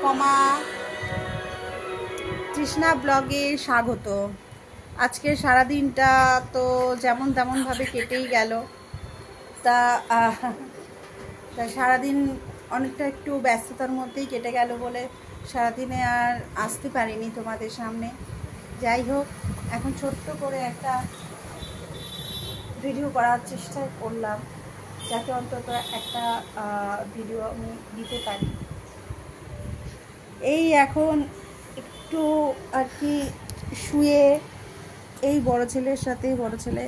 কমা তৃষ্ণা ব্লগে স্বাগত। আজকে সারাদিনটা তো যেমন তেমনভাবে কেটেই গেল। তা সারাদিন অনেকটা একটু ব্যস্ততার মধ্যেই কেটে গেল বলে সারাদিনে আর আসতে পারিনি তোমাদের সামনে। যাই হোক, এখন ছোট্ট করে একটা ভিডিও করার চেষ্টা করলাম, যাতে অন্তত একটা ভিডিও আমি দিতে পারি। এই এখন একটু আর কি শুয়ে এই বড় ছেলের সাথে, বড় ছেলে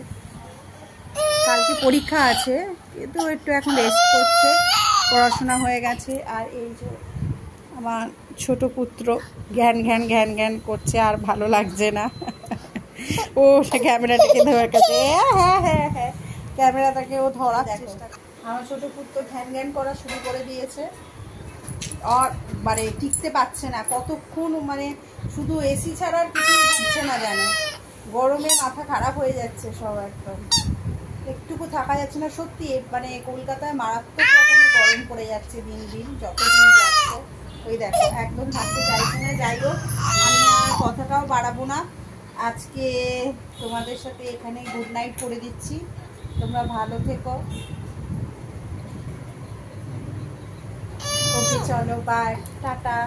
কালকে পরীক্ষা আছে কিন্তু একটু এখন রেস্ট করছে, পড়াশোনা হয়ে গেছে। আর এই যে আমার ছোট পুত্র ঘ্যান ঘ্যান ঘ্যান ঘ্যান করছে, আর ভালো লাগছে না। ও ক্যামেরাটাকে ধরার কাছে, হ্যাঁ হ্যাঁ হ্যাঁ ক্যামেরাটাকে ও ধরার চেষ্টা। আমার ছোট পুত্র ঘ্যান ঘ্যান করা শুরু করে দিয়েছে, আর মানে টিকতে পারছে না কতক্ষণ, মানে শুধু এসি ছাড়া আর কিছু বুঝছে না, যেন গরমে মাথা খারাপ হয়ে যাচ্ছে সব, একদম একটুকু থাকা যাচ্ছে না সত্যি। মানে কলকাতায় মারাত্মক রকমের গরম পড়ে যাচ্ছে দিন দিন, যতদিন যাচ্ছে। ওই দেখো একদম থাকতে চাইছে না। যাই হোক, আমি আর কথাটাও বাড়াবো না, আজকে তোমাদের সাথে এখানে গুড নাইট করে দিচ্ছি। তোমরা ভালো থেকো, ওকে চলো বাই, টাটা।